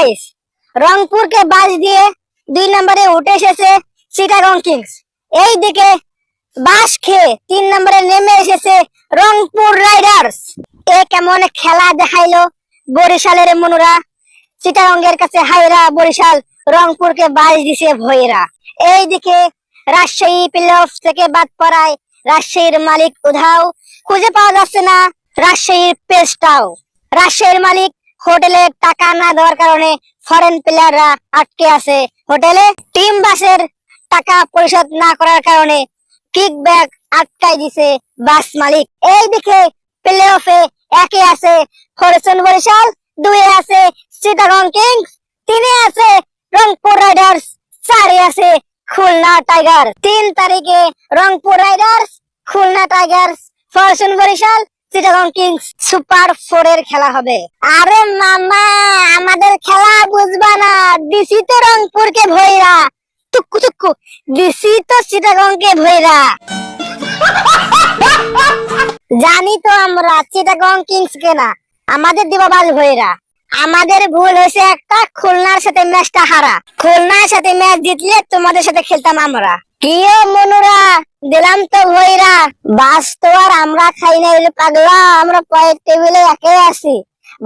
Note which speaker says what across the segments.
Speaker 1: Guys, রংপুরকে বাজ দিয়ে 2 নম্বরে উঠে এসেছে চিটাগং কিংস। এইদিকে বাস খেয়ে 3 নম্বরে নেমে এসেছে রংপুর রাইডার্স। এ কেমন খেলা দেখাইলো বরিশালের মনুরা। চিটাগংয়ের কাছে হাইরা বরিশাল, রংপুরকে বাজ দিছে ভৈরা। এইদিকে রাজশাহী প্লে অফ থেকে বাদ পড়ায় রাজশাহীর মালিক উধাও, খুঁজে পাওয়া যাচ্ছে না রাজশাহীর পেজটাও। রাজশাহীর মালিক হোটেলে টাকা না দেওয়ার কারণে ফরেন প্লেয়াররা আটকে আছে হোটেলে। টিম বাসের টাকা পরিশোধ না করার কারণে কিকব্যাক আটকাই দিছে বাস মালিক। এইদিকে প্লে অফে 1-এ আছে ফরচুন বরিশাল, 2-এ আছে চিটাগং কিংস, 3-এ আছে রংপুর রাইডার্স, 4-এ আছে খুলনা টাইগার। 3 তারিখে Rangpur Riders, Khulna Tigers, Fortune Barishal, Chittagong Kings Super 4 এর খেলা হবে। আরে মামা, আমাদের খেলা বুঝবা না, দিছি তো রংপুরকে ভৈরা, টুকু টুকু দিছি তো চিটাগংকে ভৈরা। জানি তো আমরা চিটাগং কিংস কে না, আমাদের দিবাবাজ ভৈরা। আমাদের ভুল হয়েছে একটা, খুলনার সাথে ম্যাচটা হারা। খুলনার সাথে ম্যাচ জিতলে তোমাদের সাথে খেলতাম আমরা। কিও মনুরা, দিলাম তো ভৈরা। বাস তো আর আমরা খাই নাই রে পাগলা, আমরা পয়েন্ট টেবিলে 1-এ আছি।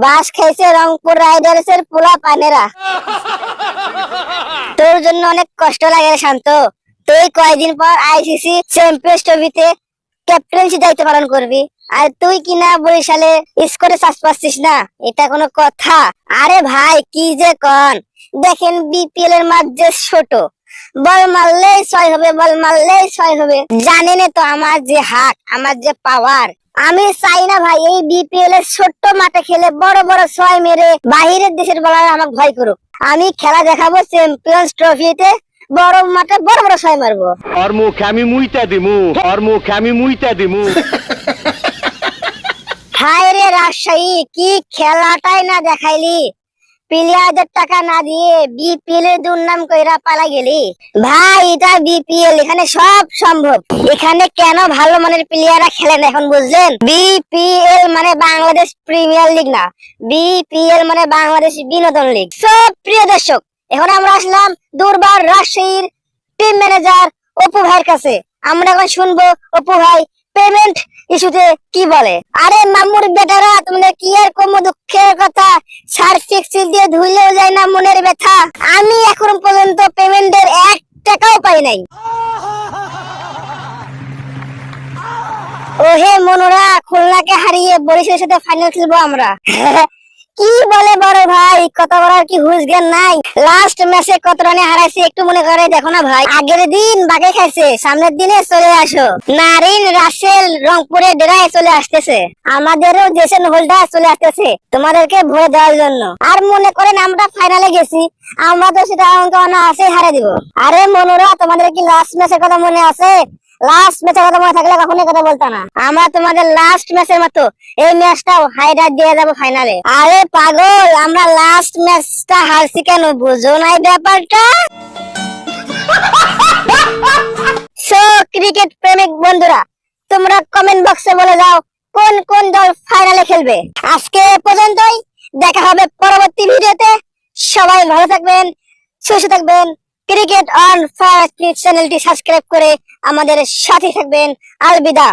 Speaker 1: বাস খাইছে রংপুর রাইডার্স এর পোলা পানেরা। তোর জন্য অনেক কষ্ট লাগে রে শান্ত। তুই কয়দিন পর আইসিসি চ্যাম্পিয়ন্স ট্রফিতে ক্যাপ্টেন্সি দায়িত্ব পালন করবি, আর তুই কিনা বরিশালে স্কোরে চান্স পাচ্ছিস না, এটা কোনো কথা? আরে ভাই কি যে কন, দেখেন বিপিএল এর মাঠ যে ছোট, বল মারলেই 6 হবে, বল মারলেই 6 হবে। জানেন তো আমার যে হাত, আমার যে পাওয়ার। আমি চাই না ভাই এই বিপিএল এর ছোট্ট মাঠে খেলে বড় বড় 6 মেরে বাহিরের দেশের বলার আমাকে ভয় করুক। আমি খেলা দেখাবো চ্যাম্পিয়ন্স ট্রফিতে, বড় মাঠে বড় বড় 6 মারবো।
Speaker 2: और मुख আমি মুইতা দিমু।
Speaker 1: হায় রে রাজশাহী, কি খেলাটাই না দেখাইলি। প্লেয়ারদের টাকা না দিয়ে বিপিএল এর দুর্নাম কইরা পালা গেলি। ভাই এটা বিপিএল, এখানে সব সম্ভব। এখানে কেন ভালো মানের প্লেয়াররা খেলে না এখন বুঝলেন? বিপিএল মানে বাংলাদেশ প্রিমিয়ার লিগ না, বিপিএল মানে বাংলাদেশ বিনোদন লিগ। সব প্রিয় দর্শক, এখন আমরা আসলাম দুর্বার রাজশাহীর টিম ম্যানেজার অপু ভাইয়ের কাছে। আমরা এখন শুনবো অপু ভাই পেমেন্ট ইস্যুতে কি বলে। আরে মামুর বেটারা, তোমাদের কি আর কম দুঃখের কথা, সার্ফ এক্সেল দিয়ে ধুইলেও যায় না মনের ব্যথা। আমি এখন পর্যন্ত পেমেন্টের 1 টাকাও পাই নাই। ওহে মনোরা, খুলনাকে হারিয়ে বরিশালের সাথে ফাইনাল খেলবো আমরা। কি বলে বড় ভাই, কত বলার কি হুঁশ জ্ঞান নাই? লাস্ট ম্যাচে কত রানে হারাইছে একটু মনে করে দেখো না ভাই। আগের দিন বাগে খাইছে, সামনের দিনে চলে আসো। নারিন রাসেল রংপুরে ডেরায় চলে আসতেছে, আমাদেরও জেসন হোল্ডার চলে আসতেছে তোমাদেরকে ভয় দেওয়ার জন্য। আর মনে করেন আমরা ফাইনালে গেছি, আমরা তো সেটা অঙ্ক আছে হারে দিব। আরে মনোরা, তোমাদের কি লাস্ট ম্যাচের কথা মনে আছে? লাস্ট ম্যাচের কথা মনে থাকলে কখনোই কথা বলতো না। আমরা তোমাদের লাস্ট ম্যাচের মতো এই ম্যাচটাও হাইলাইট দিয়ে যাবো ফাইনালে। আরে পাগল, আমরা লাস্ট ম্যাচটা হারছি কেন, বুঝো নাই ব্যাপারটা? সো ক্রিকেট প্রেমিক বন্ধুরা, তোমরা কমেন্ট বক্সে বলে যাও কোন কোন দল ফাইনালে খেলবে। আজকে এ পর্যন্তই, দেখা হবে পরবর্তী ভিডিওতে। সবাই ভালো থাকবেন, সুস্থ থাকবেন। ক্রিকেট অন ফায়ার চ্যানেলটি সাবস্ক্রাইব করে আমাদের সাথে থাকবেন। আলবিদা।